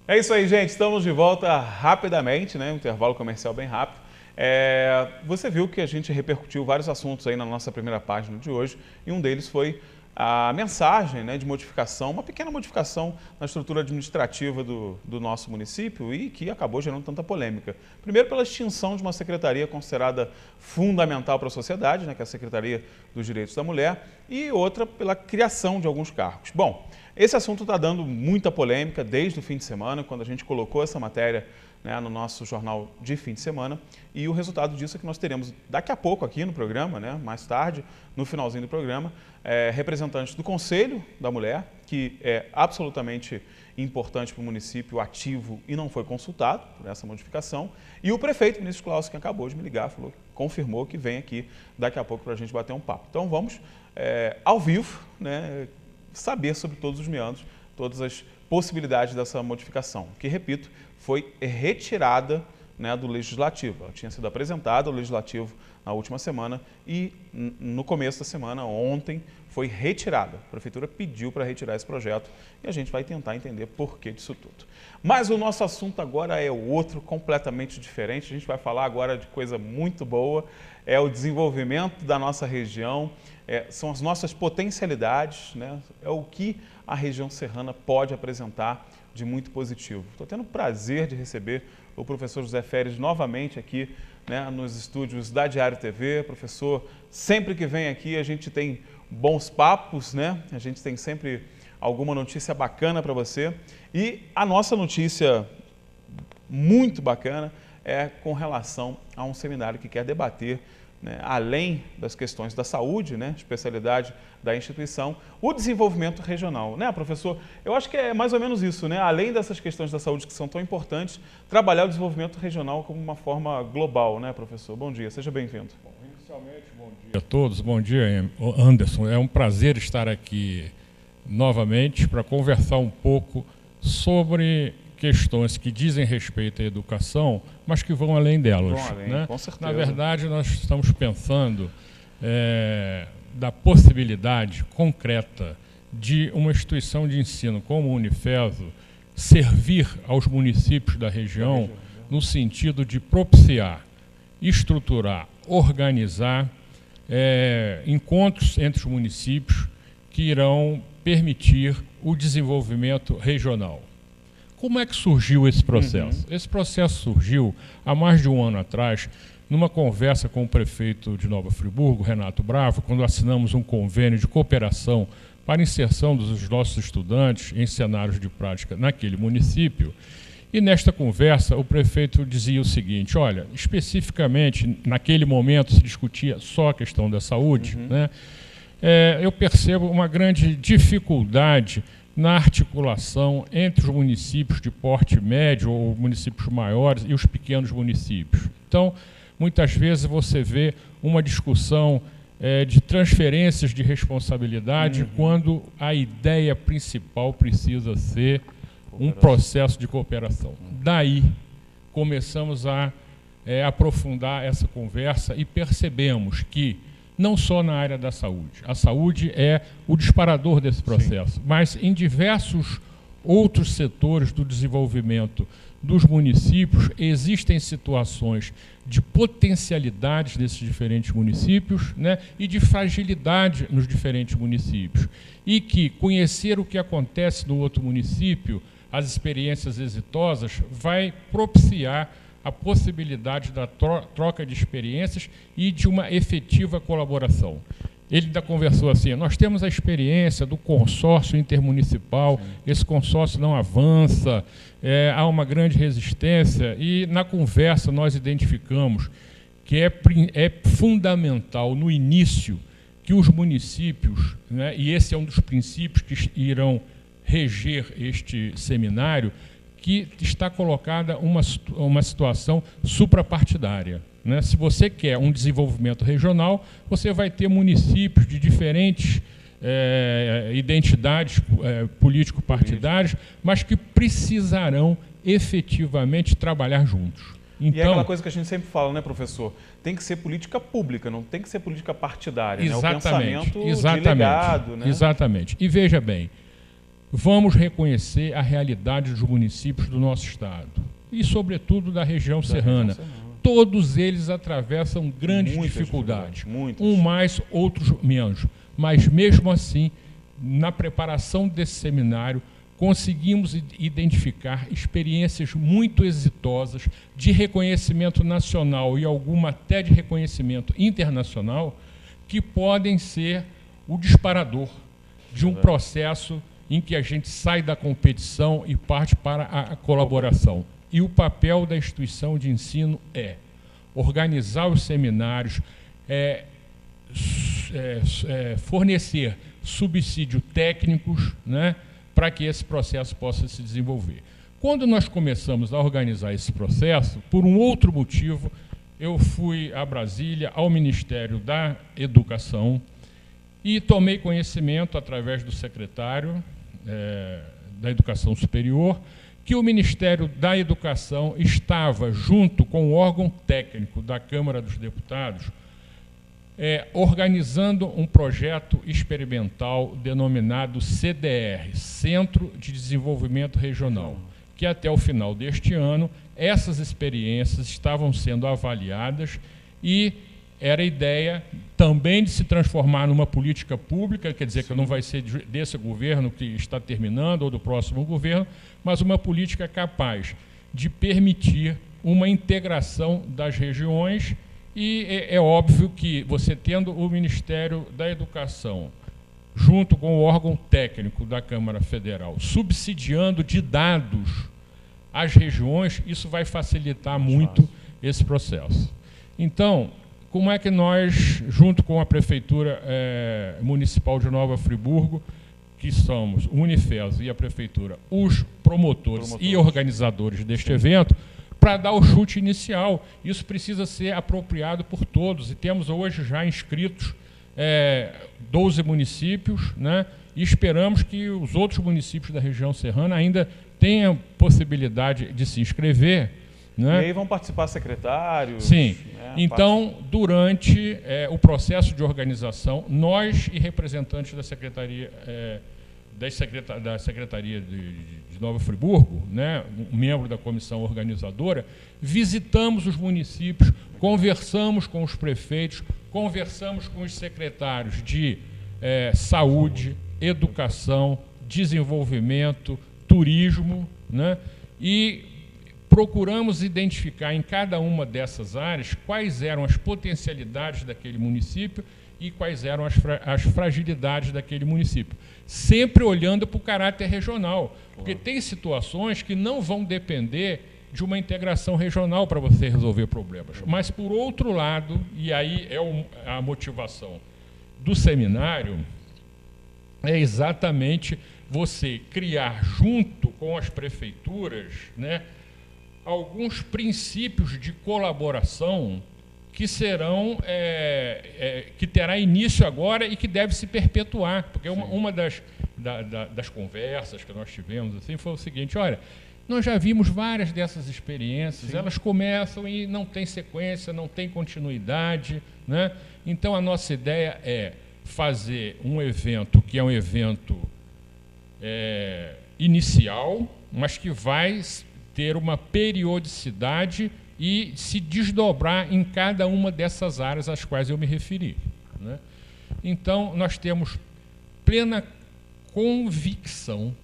É isso aí, gente. Estamos de volta rapidamente, né? Um intervalo comercial bem rápido. Você viu que a gente repercutiu vários assuntos aí na nossa primeira página de hoje e um deles foi a mensagem, né, de modificação, uma pequena modificação na estrutura administrativa do nosso município e que acabou gerando tanta polêmica. Primeiro pela extinção de uma secretaria considerada fundamental para a sociedade, né, que é a Secretaria dos Direitos da Mulher, e outra pela criação de alguns cargos. Bom, esse assunto está dando muita polêmica desde o fim de semana, quando a gente colocou essa matéria, né, no nosso jornal de fim de semana, e o resultado disso é que nós teremos daqui a pouco aqui no programa, né, mais tarde, no finalzinho do programa, representantes do Conselho da Mulher, que é absolutamente importante para o município, ativo e não foi consultado por essa modificação, e o prefeito, o ministro Cláudio, que acabou de me ligar, confirmou que vem aqui daqui a pouco para a gente bater um papo. Então vamos, ao vivo, né, saber sobre todos os meandros, todas as possibilidades dessa modificação, que, repito, foi retirada, né, do Legislativo. Ela tinha sido apresentada ao Legislativo na última semana e no começo da semana, ontem, foi retirada. A Prefeitura pediu para retirar esse projeto e a gente vai tentar entender por que disso tudo. Mas o nosso assunto agora é outro, completamente diferente. A gente vai falar agora de coisa muito boa, é o desenvolvimento da nossa região, são as nossas potencialidades, né? É o que a região serrana pode apresentar de muito positivo. Estou tendo o prazer de receber o professor José Feres novamente aqui, né, nos estúdios da Diário TV. Professor, sempre que vem aqui a gente tem bons papos, né? A gente tem sempre alguma notícia bacana para você. E a nossa notícia muito bacana é com relação a um seminário que quer debater, né, além das questões da saúde, né, especialidade da instituição, o desenvolvimento regional. Né, professor? Eu acho que é mais ou menos isso, né? Além dessas questões da saúde que são tão importantes, trabalhar o desenvolvimento regional como uma forma global, né, professor? Bom dia, seja bem-vindo. Inicialmente, bom dia a todos. Bom dia, Anderson. É um prazer estar aqui novamente para conversar um pouco sobre questões que dizem respeito à educação, mas que vão além delas. Vão além, né? Com certeza. Na verdade, nós estamos pensando da possibilidade concreta de uma instituição de ensino como o Unifeso servir aos municípios da região no sentido de propiciar, estruturar, organizar encontros entre os municípios que irão permitir o desenvolvimento regional. Como é que surgiu esse processo? Esse processo surgiu há mais de um ano atrás, numa conversa com o prefeito de Nova Friburgo, Renato Bravo, quando assinamos um convênio de cooperação para inserção dos nossos estudantes em cenários de prática naquele município. E nesta conversa o prefeito dizia o seguinte: olha, especificamente naquele momento se discutia só a questão da saúde, né? Eu percebo uma grande dificuldade na articulação entre os municípios de porte médio ou municípios maiores e os pequenos municípios. Então, muitas vezes você vê uma discussão de transferências de responsabilidade quando a ideia principal precisa ser um processo de cooperação. Daí, começamos a aprofundar essa conversa e percebemos que não só na área da saúde. A saúde é o disparador desse processo, sim, mas em diversos outros setores do desenvolvimento dos municípios existem situações de potencialidades desses diferentes municípios, né, e de fragilidade nos diferentes municípios. E que conhecer o que acontece no outro município, as experiências exitosas, vai propiciar a possibilidade da troca de experiências e de uma efetiva colaboração. Ele ainda conversou assim: nós temos a experiência do consórcio intermunicipal, sim, esse consórcio não avança, há uma grande resistência, e na conversa nós identificamos que é fundamental no início que os municípios, né, e esse é um dos princípios que irão reger este seminário, que está colocada uma situação suprapartidária, né? Se você quer um desenvolvimento regional, você vai ter municípios de diferentes identidades político-partidárias, mas que precisarão efetivamente trabalhar juntos. Então, e é aquela coisa que a gente sempre fala, né, professor? Tem que ser política pública, não tem que ser política partidária. Exatamente, né? O pensamento exatamente, de legado, né? Exatamente. E veja bem, vamos reconhecer a realidade dos municípios do nosso estado e, sobretudo, da região serrana. Todos eles atravessam grandes dificuldades, um mais, outros menos. Mas, mesmo assim, na preparação desse seminário, conseguimos identificar experiências muito exitosas de reconhecimento nacional e alguma até de reconhecimento internacional que podem ser o disparador de um processo em que a gente sai da competição e parte para a colaboração. E o papel da instituição de ensino é organizar os seminários, fornecer subsídio técnicos, né, para que esse processo possa se desenvolver. Quando nós começamos a organizar esse processo, por um outro motivo, eu fui a Brasília, ao Ministério da Educação, e tomei conhecimento, através do secretário da Educação Superior, que o Ministério da Educação estava, junto com o órgão técnico da Câmara dos Deputados, organizando um projeto experimental denominado CDR, Centro de Desenvolvimento Regional, que até o final deste ano, essas experiências estavam sendo avaliadas e era a ideia também de se transformar numa política pública, quer dizer, que não vai ser desse governo que está terminando ou do próximo governo, mas uma política capaz de permitir uma integração das regiões. E é óbvio que você tendo o Ministério da Educação, junto com o órgão técnico da Câmara Federal, subsidiando de dados as regiões, isso vai facilitar muito esse processo. Então, como é que nós, junto com a Prefeitura Municipal de Nova Friburgo, que somos o Unifes e a Prefeitura, os promotores e organizadores deste evento, para dar o chute inicial? Isso precisa ser apropriado por todos, e temos hoje já inscritos 12 municípios, né? E esperamos que os outros municípios da região serrana ainda tenham possibilidade de se inscrever, né? E aí vão participar secretários? Sim. Então, durante o processo de organização, nós e representantes da Secretaria da Secretaria de Nova Friburgo, né, um membro da comissão organizadora, visitamos os municípios, conversamos com os prefeitos, conversamos com os secretários de saúde, educação, desenvolvimento, turismo, né, e procuramos identificar em cada uma dessas áreas quais eram as potencialidades daquele município e quais eram as fragilidades daquele município, sempre olhando para o caráter regional, porque tem situações que não vão depender de uma integração regional para você resolver problemas. Mas, por outro lado, e aí é a motivação do seminário, é exatamente você criar, junto com as prefeituras, né, alguns princípios de colaboração que serão, que terá início agora e que deve se perpetuar, porque uma das conversas que nós tivemos assim, foi o seguinte: olha, nós já vimos várias dessas experiências, elas começam e não tem sequência, não tem continuidade, né? Então, a nossa ideia é fazer um evento que é um evento inicial, mas que vai ter uma periodicidade e se desdobrar em cada uma dessas áreas às quais eu me referi, né? Então, nós temos plena convicção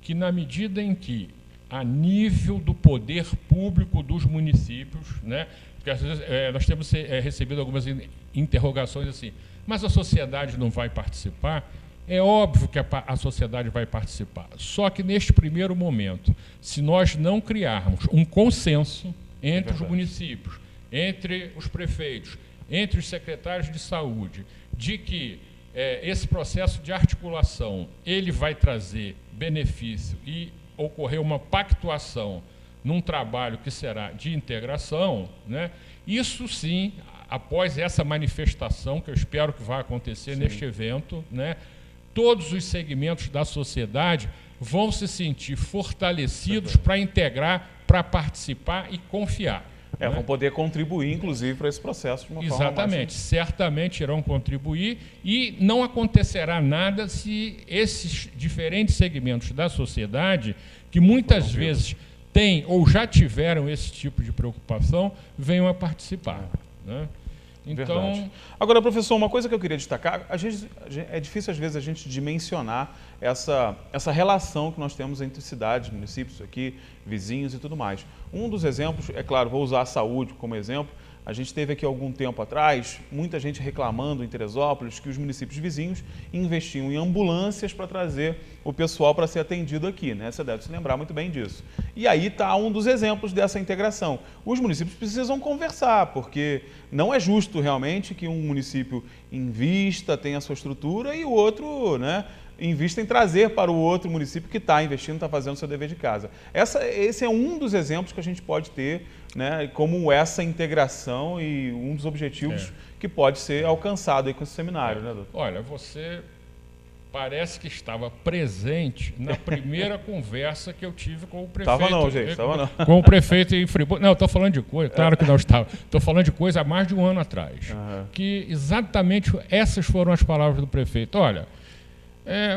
que, na medida em que, a nível do poder público dos municípios, né, porque às vezes nós temos recebido algumas interrogações assim, mas a sociedade não vai participar? É óbvio que a sociedade vai participar, só que neste primeiro momento, se nós não criarmos um consenso entre os municípios, entre os prefeitos, entre os secretários de saúde, de que esse processo de articulação ele vai trazer benefício e ocorrer uma pactuação num trabalho que será de integração, né, isso sim, após essa manifestação, que eu espero que vai acontecer neste evento, né, todos os segmentos da sociedade vão se sentir fortalecidos para integrar, para participar e confiar. Vão poder contribuir, inclusive, para esse processo de uma forma Exatamente, mais... certamente irão contribuir e não acontecerá nada se esses diferentes segmentos da sociedade, que muitas vezes têm ou já tiveram esse tipo de preocupação, venham a participar. Né? Então, verdade. Agora, professor, uma coisa que eu queria destacar, é difícil às vezes a gente dimensionar essa relação que nós temos entre cidades, municípios aqui, vizinhos e tudo mais. Um dos exemplos, é claro, vou usar a saúde como exemplo. A gente teve aqui algum tempo atrás, muita gente reclamando em Teresópolis que os municípios vizinhos investiam em ambulâncias para trazer o pessoal para ser atendido aqui, né? Você deve se lembrar muito bem disso. E aí está um dos exemplos dessa integração. Os municípios precisam conversar, porque não é justo realmente que um município invista, tenha a sua estrutura e o outro, né, invista em trazer para o outro município que está investindo, está fazendo o seu dever de casa. Esse é um dos exemplos que a gente pode ter, né, como essa integração e um dos objetivos que pode ser alcançado aí com esse seminário, né, doutor? Olha, você parece que estava presente na primeira conversa que eu tive com o prefeito. Estava não, gente, estava não. Com o prefeito em Friburgo. Não, estou falando de coisa, claro que não estava. Estou falando de coisa há mais de um ano atrás. Que exatamente essas foram as palavras do prefeito. Olha,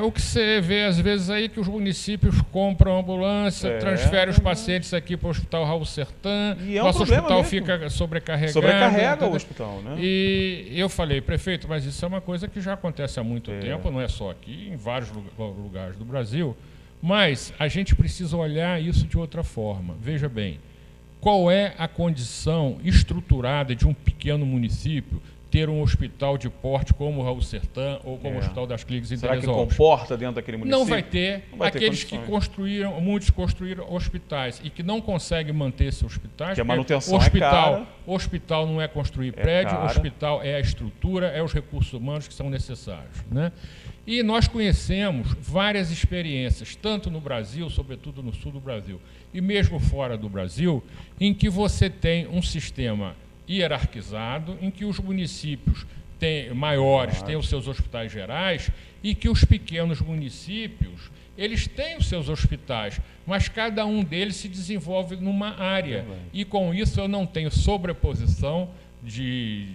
o que você vê às vezes aí que os municípios compram ambulância, transferem os pacientes aqui para o Hospital Raul Sertã, nosso hospital fica sobrecarregado. Sobrecarrega o hospital, né? E eu falei, prefeito, mas isso é uma coisa que já acontece há muito tempo, não é só aqui, em vários lugares do Brasil, mas a gente precisa olhar isso de outra forma. Veja bem, qual é a condição estruturada de um pequeno município ter um hospital de porte como o Raul Sertã ou como o Hospital das Clínicas em Teresópolis? Será que comporta dentro daquele município? Não vai ter. Aqueles que construíram, muitos construíram hospitais e que não conseguem manter esses hospitais. Que a manutenção é cara. Hospital não é construir prédio, hospital é a estrutura, é os recursos humanos que são necessários, né? E nós conhecemos várias experiências, tanto no Brasil, sobretudo no sul do Brasil, e mesmo fora do Brasil, em que você tem um sistema hierarquizado, em que os municípios maiores têm os seus hospitais gerais e que os pequenos municípios, eles têm os seus hospitais, mas cada um deles se desenvolve numa área. E com isso eu não tenho sobreposição de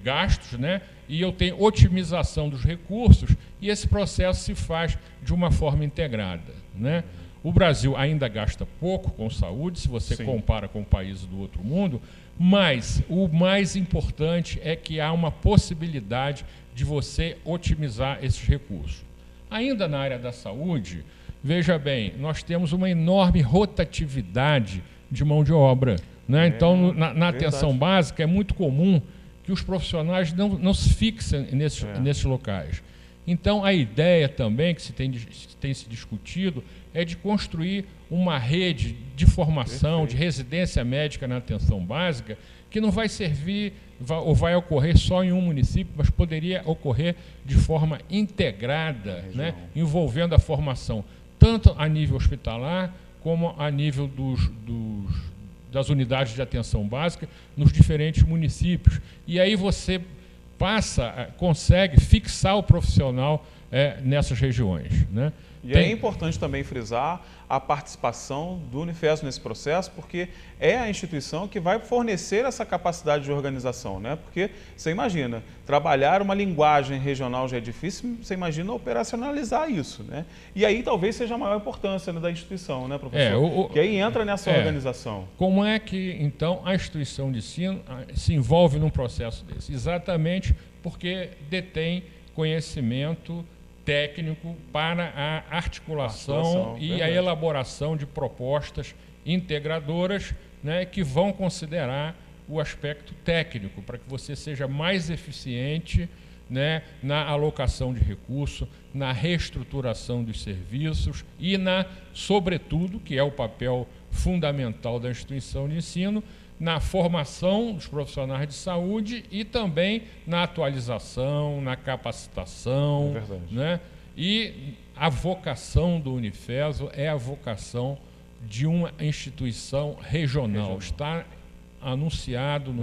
gastos, né? E eu tenho otimização dos recursos e esse processo se faz de uma forma integrada, né? O Brasil ainda gasta pouco com saúde, se você compara com países do outro mundo, mas o mais importante é que há uma possibilidade de você otimizar esses recursos. Ainda na área da saúde, veja bem, nós temos uma enorme rotatividade de mão de obra, né? Então, na atenção básica, é muito comum que os profissionais não se fixem nesses locais. Então, a ideia também que tem se discutido é de construir uma rede de formação, de residência médica na atenção básica, que não vai servir ou vai ocorrer só em um município, mas poderia ocorrer de forma integrada, né, envolvendo a formação tanto a nível hospitalar como a nível das unidades de atenção básica nos diferentes municípios. E aí você consegue fixar o profissional nessas regiões, né? E é importante também frisar a participação do Unifesp nesse processo, porque é a instituição que vai fornecer essa capacidade de organização, né? Porque você imagina, trabalhar uma linguagem regional já é difícil, você imagina operacionalizar isso, né? E aí talvez seja a maior importância, né, da instituição, né, professor? Que aí entra nessa organização. Como é que, então, a instituição de ensino se envolve num processo desse? Exatamente porque detém conhecimento técnico para a articulação e a elaboração de propostas integradoras, né, que vão considerar o aspecto técnico, para que você seja mais eficiente, né, na alocação de recursos, na reestruturação dos serviços e sobretudo, que é o papel fundamental da instituição de ensino, na formação dos profissionais de saúde e também na atualização, na capacitação. Né? E a vocação do Unifeso é a vocação de uma instituição regional. Está anunciado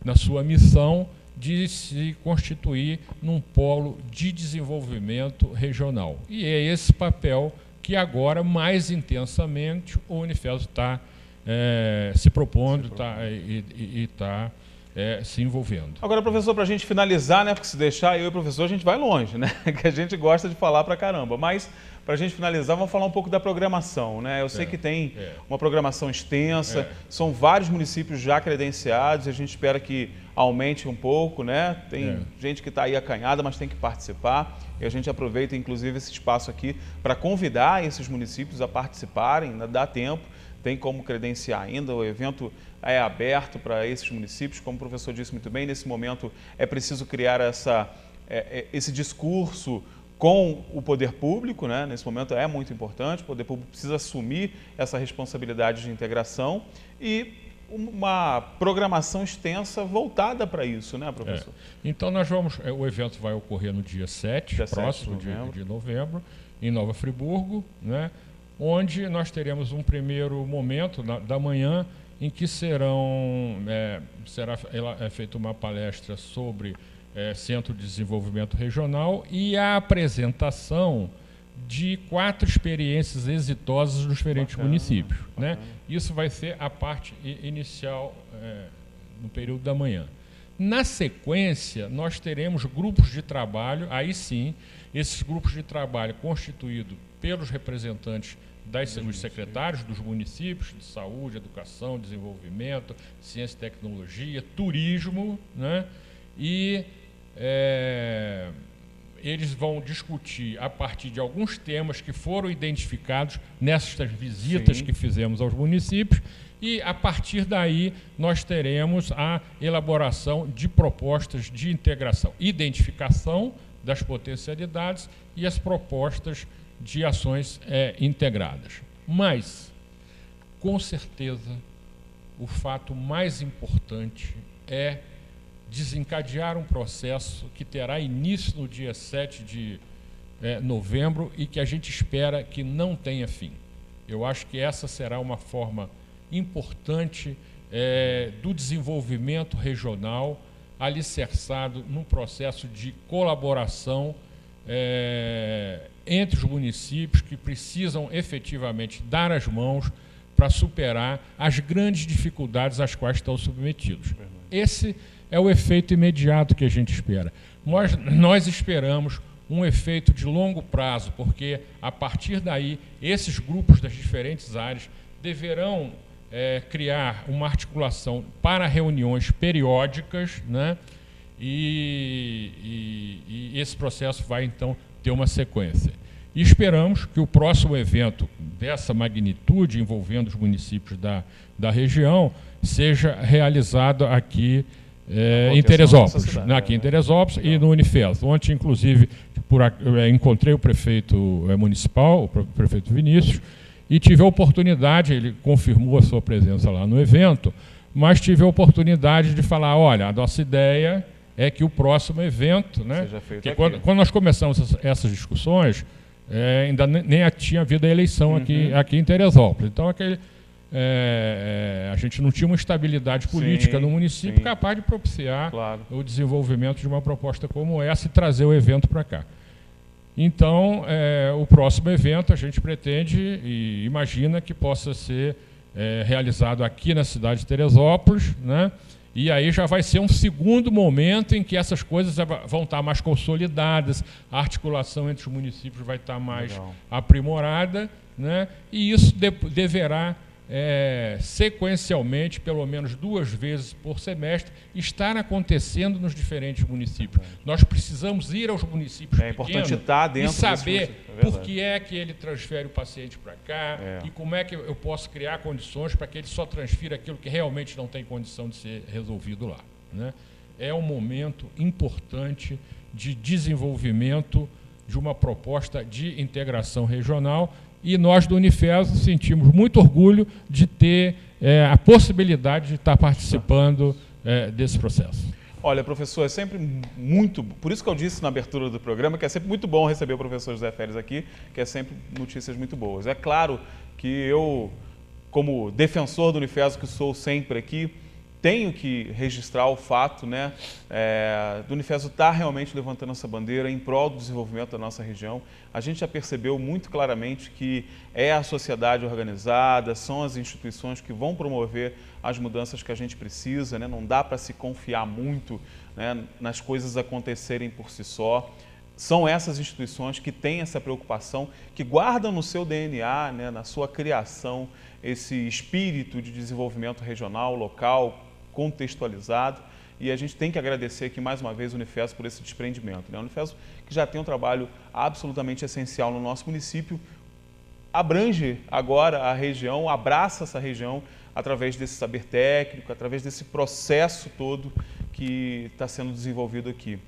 na sua missão de se constituir num polo de desenvolvimento regional. E é esse papel que agora, mais intensamente, o Unifeso está se propondo e está se envolvendo. Agora, professor, para a gente finalizar, né, porque se deixar eu e o professor, a gente vai longe, né, que a gente gosta de falar pra caramba, mas para a gente finalizar, vamos falar um pouco da programação, né? Eu sei que tem uma programação extensa, são vários municípios já credenciados, e a gente espera que aumente um pouco, né? Tem gente que está aí acanhada, mas tem que participar, e a gente aproveita, inclusive, esse espaço aqui para convidar esses municípios a participarem, né? Dá tempo, tem como credenciar ainda, o evento é aberto para esses municípios, como o professor disse muito bem, nesse momento é preciso criar esse discurso com o poder público, né? Nesse momento é muito importante, o poder público precisa assumir essa responsabilidade de integração e uma programação extensa voltada para isso, né, professor? Então o evento vai ocorrer no dia 7, próximo de novembro, em Nova Friburgo, né? Onde nós teremos um primeiro momento da manhã em que será feita uma palestra sobre Centro de Desenvolvimento Regional e a apresentação de 4 experiências exitosas dos diferentes municípios. Né? Isso vai ser a parte inicial no período da manhã. Na sequência, nós teremos grupos de trabalho, aí sim, esses grupos de trabalho constituídos pelos representantes dos secretários dos municípios de saúde, educação, desenvolvimento, ciência e tecnologia, turismo, né? E eles vão discutir a partir de alguns temas que foram identificados nessas visitas que fizemos aos municípios, e a partir daí nós teremos a elaboração de propostas de integração, identificação das potencialidades e as propostas de ações integradas. Mas, com certeza, o fato mais importante é desencadear um processo que terá início no dia 7 de novembro e que a gente espera que não tenha fim. Eu acho que essa será uma forma importante do desenvolvimento regional, alicerçado num processo de colaboração entre os municípios que precisam efetivamente dar as mãos para superar as grandes dificuldades às quais estão submetidos. Esse é o efeito imediato que a gente espera. Nós esperamos um efeito de longo prazo, porque, a partir daí, esses grupos das diferentes áreas deverão criar uma articulação para reuniões periódicas, né? E esse processo vai, então, ter uma sequência. E esperamos que o próximo evento dessa magnitude, envolvendo os municípios da região, seja realizado aqui em Teresópolis, aqui em Teresópolis e no Unifeso. Ontem, inclusive, encontrei o prefeito municipal, o prefeito Vinícius, e tive a oportunidade, ele confirmou a sua presença lá no evento, mas tive a oportunidade de falar, olha, a nossa ideia é que o próximo evento, né, que quando nós começamos essas discussões, ainda nem tinha havido a eleição aqui em Teresópolis. Então, a gente não tinha uma estabilidade política no município capaz de propiciar o desenvolvimento de uma proposta como essa e trazer o evento para cá. Então, o próximo evento a gente pretende e imagina que possa ser realizado aqui na cidade de Teresópolis, né? E aí já vai ser um segundo momento em que essas coisas vão estar mais consolidadas, a articulação entre os municípios vai estar mais aprimorada, né? E isso deverá, sequencialmente, pelo menos 2 vezes por semestre, estar acontecendo nos diferentes municípios. Nós precisamos ir aos municípios pequenos e saber por que é que ele transfere o paciente para cá e como é que eu posso criar condições para que ele só transfira aquilo que realmente não tem condição de ser resolvido lá, né? É um momento importante de desenvolvimento de uma proposta de integração regional. E nós do Unifeso sentimos muito orgulho de ter a possibilidade de estar participando desse processo. Olha, professor, é sempre muito... Por isso que eu disse na abertura do programa que é sempre muito bom receber o professor José Félix aqui, que é sempre notícias muito boas. É claro que eu, como defensor do Unifeso, que sou sempre aqui, tenho que registrar o fato, né, do Unifesp estar realmente levantando essa bandeira em prol do desenvolvimento da nossa região. A gente já percebeu muito claramente que é a sociedade organizada, são as instituições que vão promover as mudanças que a gente precisa, né? Não dá para se confiar muito, né, nas coisas acontecerem por si só. São essas instituições que têm essa preocupação, que guardam no seu DNA, né, na sua criação, esse espírito de desenvolvimento regional, local, contextualizado. E a gente tem que agradecer aqui mais uma vez o Unifesp por esse desprendimento, né? O Unifesp, que já tem um trabalho absolutamente essencial no nosso município, abrange agora a região, abraça essa região através desse saber técnico, através desse processo todo que está sendo desenvolvido aqui.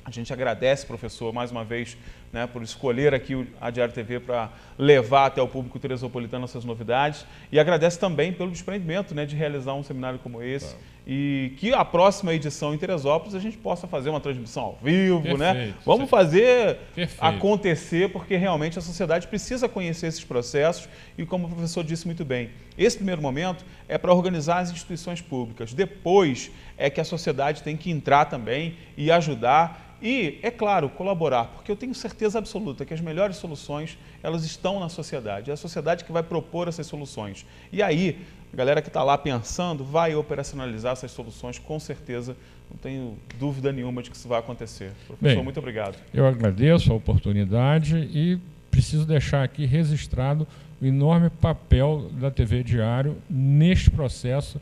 A gente agradece, professor, mais uma vez, né, por escolher aqui a Diário TV para levar até o público teresopolitano essas novidades, e agradece também pelo desprendimento, né, de realizar um seminário como esse, e que a próxima edição em Teresópolis a gente possa fazer uma transmissão ao vivo, perfeito, né? Vamos fazer acontecer, porque realmente a sociedade precisa conhecer esses processos e, como o professor disse muito bem, esse primeiro momento é para organizar as instituições públicas, depois é que a sociedade tem que entrar também e ajudar e, é claro, colaborar, porque eu tenho certeza absoluta que as melhores soluções, elas estão na sociedade. É a sociedade que vai propor essas soluções. E aí, a galera que está lá pensando vai operacionalizar essas soluções, com certeza, não tenho dúvida nenhuma de que isso vai acontecer. Professor, bem, muito obrigado. Eu agradeço a oportunidade e preciso deixar aqui registrado o enorme papel da TV Diário neste processo,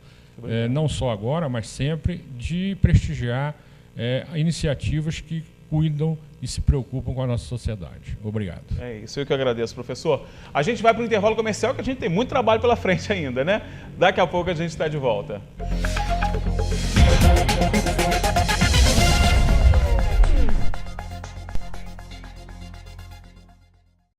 não só agora, mas sempre, de prestigiar iniciativas que cuidam e se preocupam com a nossa sociedade. Obrigado. É isso, eu que agradeço, professor. A gente vai para o intervalo comercial, que a gente tem muito trabalho pela frente ainda, né? Daqui a pouco a gente está de volta.